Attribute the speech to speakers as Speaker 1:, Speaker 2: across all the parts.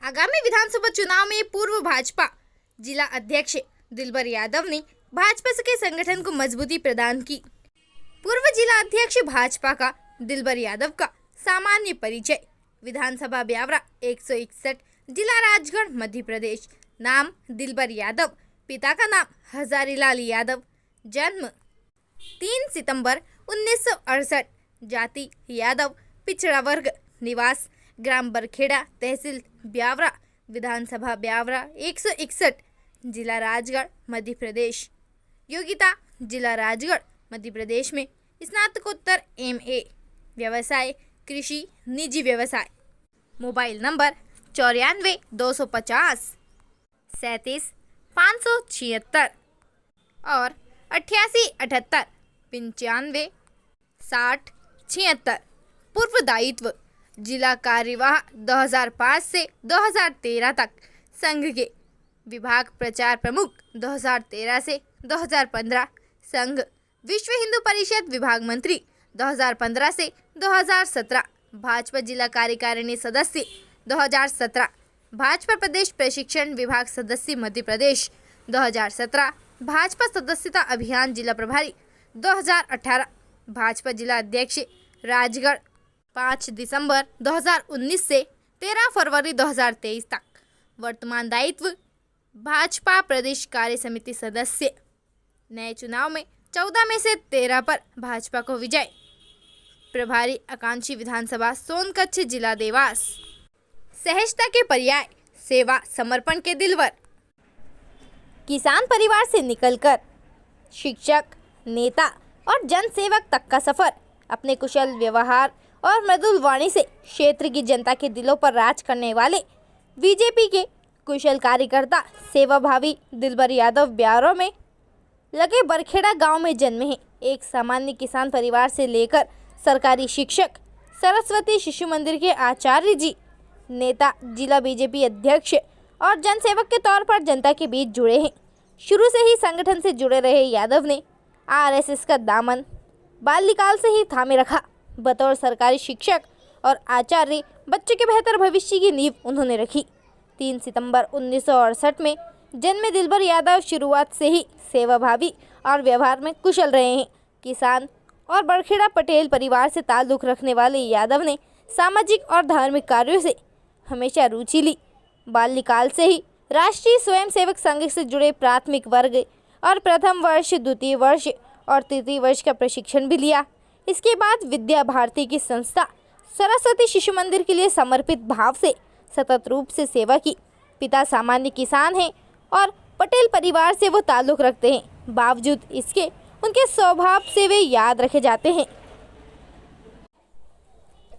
Speaker 1: आगामी विधानसभा चुनाव में पूर्व भाजपा जिला अध्यक्ष दिलबर यादव ने भाजपा के संगठन को मजबूती प्रदान की। पूर्व जिला अध्यक्ष भाजपा का दिलबर यादव का सामान्य परिचय। विधानसभा ब्यावरा 161, जिला राजगढ़, मध्य प्रदेश। नाम दिलबर यादव, पिता का नाम हजारीलाल यादव। जन्म 3 सितंबर 1968। जाति यादव, पिछड़ा वर्ग। निवास ग्राम बरखेड़ा, तहसील ब्यावरा, विधानसभा ब्यावरा 161, जिला राजगढ़, मध्य प्रदेश। योग्यता जिला राजगढ़, मध्य प्रदेश में स्नातकोत्तर MA। व्यवसाय कृषि, निजी व्यवसाय। मोबाइल नंबर 94 250 37 576 और 88 78 95 60 76। पूर्व दायित्व जिला कार्यवाह 2005 से 2013 तक, संघ के विभाग प्रचार प्रमुख 2013 से 2015, संघ विश्व हिंदू परिषद विभाग मंत्री 2015 से 2017, भाजपा जिला कार्यकारिणी सदस्य 2017, भाजपा प्रदेश प्रशिक्षण विभाग सदस्य मध्य प्रदेश 2017, भाजपा सदस्यता अभियान जिला प्रभारी 2018, भाजपा जिला अध्यक्ष राजगढ़ 5 दिसंबर 2019 से 13 फरवरी 2023 तक। वर्तमान दायित्व भाजपा प्रदेश कार्य समिति सदस्य। नए चुनाव में 14 में से 13 पर भाजपा को विजय। प्रभारी आकांक्षी विधानसभा सोनकच्छ, जिला देवास। सहजता के पर्याय, सेवा समर्पण के दिलवर। किसान परिवार से निकलकर शिक्षक, नेता और जनसेवक तक का सफर। अपने कुशल व्यवहार और मृदुल वाणी से क्षेत्र की जनता के दिलों पर राज करने वाले बीजेपी के कुशल कार्यकर्ता, सेवाभावी दिलबर यादव ब्यावरा में लगे बरखेड़ा गांव में जन्मे हैं। एक सामान्य किसान परिवार से लेकर सरकारी शिक्षक, सरस्वती शिशु मंदिर के आचार्य जी, नेता, जिला बीजेपी अध्यक्ष और जनसेवक के तौर पर जनता के बीच जुड़े हैं। शुरू से ही संगठन से जुड़े रहे यादव ने RSS का दामन बाल्यकाल से ही थामे रखा। बतौर सरकारी शिक्षक और आचार्य बच्चों के बेहतर भविष्य की नींव उन्होंने रखी। 3 सितंबर 1968 में जन्मे दिलबर यादव शुरुआत से ही सेवाभावी और व्यवहार में कुशल रहे हैं। किसान और बरखेड़ा पटेल परिवार से ताल्लुक़ रखने वाले यादव ने सामाजिक और धार्मिक कार्यों से हमेशा रुचि ली। बाल्यकाल से ही राष्ट्रीय स्वयंसेवक संघ से जुड़े प्राथमिक वर्ग और प्रथम वर्ष, द्वितीय वर्ष और तृतीय वर्ष का प्रशिक्षण भी लिया। इसके बाद विद्या भारती की संस्था सरस्वती शिशु मंदिर के लिए समर्पित भाव से सतत रूप से सेवा की। पिता सामान्य किसान हैं और पटेल परिवार से वो ताल्लुक़ रखते हैं। बावजूद इसके उनके स्वभाव से वे याद रखे जाते हैं।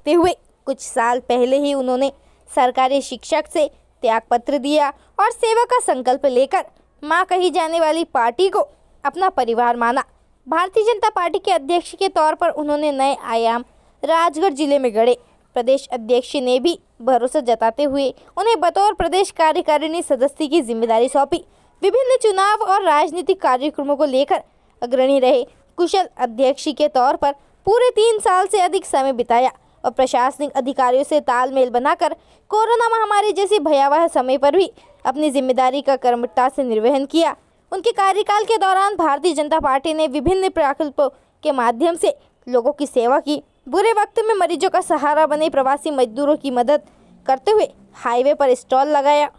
Speaker 1: ते हुए कुछ साल पहले ही उन्होंने सरकारी शिक्षक से त्यागपत्र दिया और सेवा का संकल्प लेकर मां कही जाने वाली पार्टी को अपना परिवार माना। भारतीय जनता पार्टी के अध्यक्ष के तौर पर उन्होंने नए आयाम राजगढ़ जिले में गढ़े। प्रदेश अध्यक्ष ने भी भरोसा जताते हुए उन्हें बतौर प्रदेश कार्यकारिणी सदस्य की जिम्मेदारी सौंपी। विभिन्न चुनाव और राजनीतिक कार्यक्रमों को लेकर अग्रणी रहे। कुशल अध्यक्ष के तौर पर पूरे 3 साल से अधिक समय बिताया और प्रशासनिक अधिकारियों से तालमेल बनाकर कोरोना महामारी जैसी भयावह समय पर भी अपनी जिम्मेदारी का कर्मठता से निर्वहन किया। उनके कार्यकाल के दौरान भारतीय जनता पार्टी ने विभिन्न प्रकल्पों के माध्यम से लोगों की सेवा की। बुरे वक्त में मरीजों का सहारा बने प्रवासी मजदूरों की मदद करते हुए हाईवे पर स्टॉल लगाया।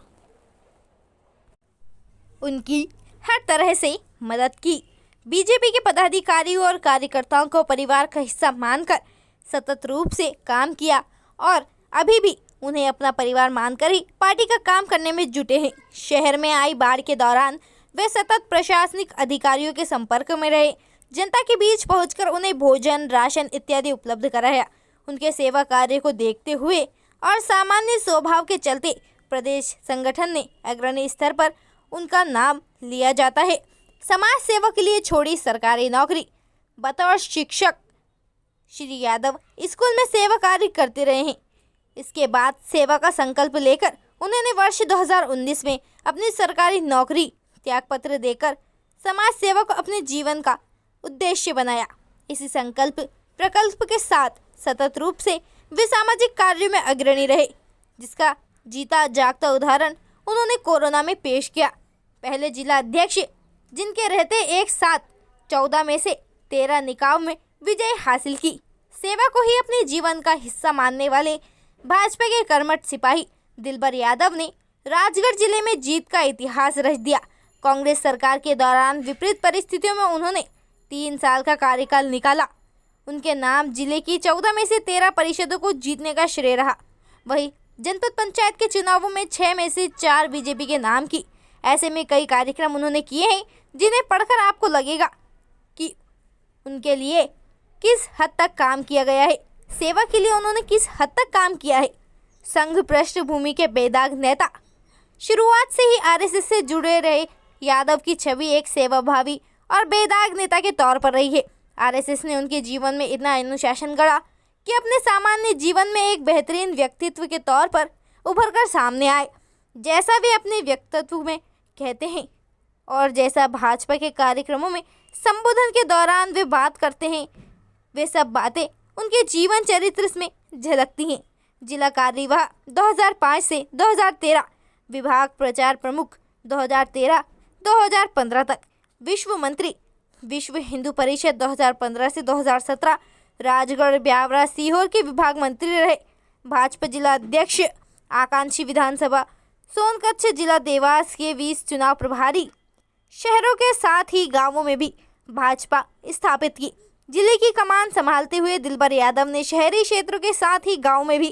Speaker 1: उनकी हर तरह से मदद की। बीजेपी के पदाधिकारियों और कार्यकर्ताओं को परिवार का हिस्सा मानकर सतत रूप से काम किया और अभी भी उन्हें अपना परिवार मानकर ही पार्टी का काम करने में जुटे हैं। शहर में आई बाढ़ के दौरान वे सतत प्रशासनिक अधिकारियों के संपर्क में रहे। जनता के बीच पहुंचकर उन्हें भोजन, राशन इत्यादि उपलब्ध कराया। उनके सेवा कार्य को देखते हुए और सामान्य स्वभाव के चलते प्रदेश संगठन ने अग्रणी स्तर पर उनका नाम लिया जाता है। समाज सेवा के लिए छोड़ी सरकारी नौकरी। बतौर शिक्षक श्री यादव स्कूल में सेवा कार्य करते रहे हैं। इसके बाद सेवा का संकल्प लेकर उन्होंने वर्ष 2019 में अपनी सरकारी नौकरी त्यागपत्र देकर समाज सेवा को अपने जीवन का उद्देश्य बनाया। इसी संकल्प प्रकल्प के साथ सतत रूप से वे सामाजिक कार्यों में अग्रणी रहे, जिसका जीता जागता उदाहरण उन्होंने कोरोना में पेश किया। पहले जिला अध्यक्ष जिनके रहते एक साथ 14 में से 13 निकायों में विजय हासिल की। सेवा को ही अपने जीवन का हिस्सा मानने वाले भाजपा के कर्मठ सिपाही दिलबर यादव ने राजगढ़ जिले में जीत का इतिहास रच दिया। कांग्रेस सरकार के दौरान विपरीत परिस्थितियों में उन्होंने 3 साल का कार्यकाल निकाला। उनके नाम जिले की 14 में से 13 परिषदों को जीतने का श्रेय रहा। वहीं जनपद पंचायत के चुनावों में 6 में से 4 बीजेपी के नाम की। ऐसे में कई कार्यक्रम उन्होंने किए हैं जिन्हें पढ़कर आपको लगेगा कि उनके लिए किस हद तक काम किया गया है, सेवा के लिए उन्होंने किस हद तक काम किया है। संघ पृष्ठभूमि के बेदाग नेता, शुरुआत से ही आरएसएस से जुड़े रहे यादव की छवि एक सेवाभावी और बेदाग नेता के तौर पर रही है। आरएसएस ने उनके जीवन में इतना अनुशासन गढ़ा कि अपने सामान्य जीवन में एक बेहतरीन व्यक्तित्व के तौर पर उभर कर सामने आए। जैसा वे अपने व्यक्तित्व में कहते हैं और जैसा भाजपा के कार्यक्रमों में संबोधन के दौरान वे बात करते हैं, वे सब बातें उनके जीवन चरित्र में झलकती हैं। जिला कार्यवाह 2005 से 2013, विभाग प्रचार प्रमुख 2013-2015 तक, विश्व मंत्री, विश्व हिंदू परिषद 2015 से 2017, राजगढ़ ब्यावरा सीहोर के विभाग मंत्री रहे। भाजपा जिला अध्यक्ष, आकांक्षी विधानसभा सोनकच्छ जिला देवास के 20 चुनाव प्रभारी, शहरों के साथ ही गांवों में भी भाजपा स्थापित की। जिले की कमान संभालते हुए दिलबर यादव ने शहरी क्षेत्रों के साथ ही गांव में भी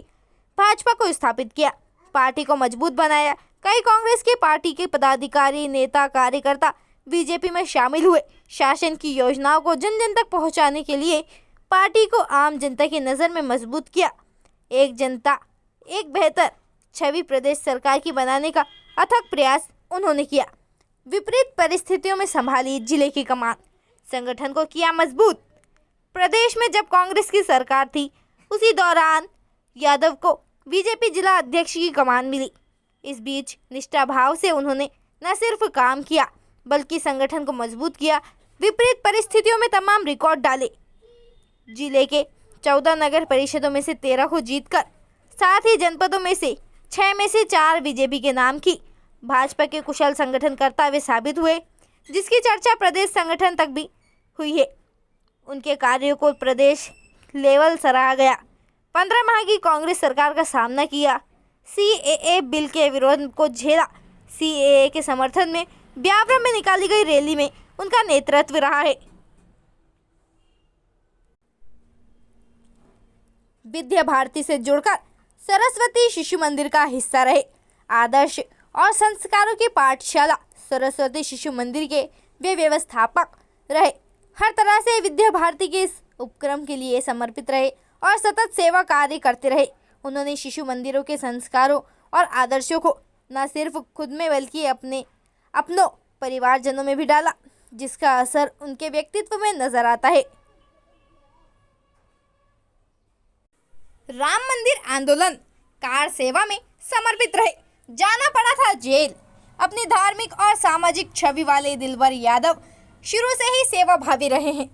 Speaker 1: भाजपा को स्थापित किया, पार्टी को मजबूत बनाया। कई कांग्रेस के पार्टी के पदाधिकारी, नेता, कार्यकर्ता बीजेपी में शामिल हुए। शासन की योजनाओं को जन जन तक पहुंचाने के लिए पार्टी को आम जनता की नज़र में मजबूत किया। एक जनता एक बेहतर छवि प्रदेश सरकार की बनाने का अथक प्रयास उन्होंने किया। विपरीत परिस्थितियों में संभाली जिले की कमान, संगठन को किया मजबूत। प्रदेश में जब कांग्रेस की सरकार थी, उसी दौरान यादव को बीजेपी जिला अध्यक्ष की कमान मिली। इस बीच निष्ठा भाव से उन्होंने न सिर्फ काम किया बल्कि संगठन को मजबूत किया। विपरीत परिस्थितियों में तमाम रिकॉर्ड डाले। जिले के 14 नगर परिषदों में से 13 को जीतकर, साथ ही जनपदों में से 6 में से 4 बीजेपी के नाम की। भाजपा के कुशल संगठनकर्ता वे साबित हुए, जिसकी चर्चा प्रदेश संगठन तक भी हुई है। उनके कार्यों को प्रदेश लेवल सराहा गया। 15 माह की कांग्रेस सरकार का सामना किया, सीएए बिल के विरोध को झेला। सीएए के समर्थन में ब्यावरा में निकाली गई रैली में उनका नेतृत्व रहा है। विद्या भारती से जुड़कर सरस्वती शिशु मंदिर का हिस्सा रहे। आदर्श और संस्कारों की पाठशाला सरस्वती शिशु मंदिर के वे व्यवस्थापक रहे। हर तरह से विद्या भारती के इस उपक्रम के लिए समर्पित रहे और सतत सेवा कार्य करते रहे। उन्होंने शिशु मंदिरों के संस्कारों और आदर्शों को न सिर्फ खुद में बल्कि अपनों परिवारजनों में भी डाला, जिसका असर उनके व्यक्तित्व में नजर आता है। राम मंदिर आंदोलन कार सेवा में समर्पित रहे, जाना पड़ा था जेल। अपनी धार्मिक और सामाजिक छवि वाले दिलबर यादव शुरू से ही सेवा भावी रहे हैं।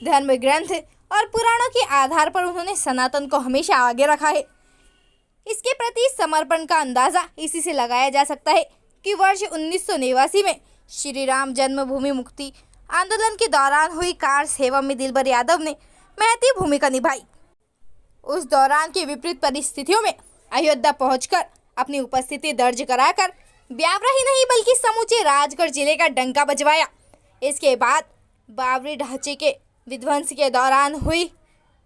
Speaker 1: धर्म ग्रंथ और पुराणों के आधार पर उन्होंने सनातन को हमेशा आगे रखा है। इसके प्रति समर्पण का अंदाजा इसी से लगाया जा सकता है कि वर्ष 1989 में श्री राम जन्मभूमि मुक्ति आंदोलन के दौरान हुई कार सेवा में दिलबर यादव ने महती भूमिका निभाई। उस दौरान की विपरीत परिस्थितियों में अयोध्या पहुंचकर अपनी उपस्थिति दर्ज कराकर ब्यावरा ही नहीं बल्कि समूचे राजगढ़ जिले का डंका बजवाया। इसके बाद बाबरी ढांचे के विध्वंस के दौरान हुई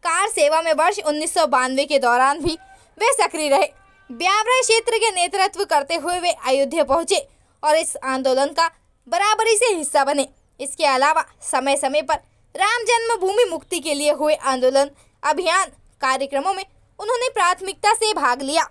Speaker 1: कार सेवा में वर्ष 1992 के दौरान भी वे सक्रिय रहे। ब्यावरा क्षेत्र के नेतृत्व करते हुए वे अयोध्या पहुंचे और इस आंदोलन का बराबरी से हिस्सा बने। इसके अलावा समय समय पर राम जन्मभूमि मुक्ति के लिए हुए आंदोलन, अभियान कार्यक्रमों में उन्होंने प्राथमिकता से भाग लिया।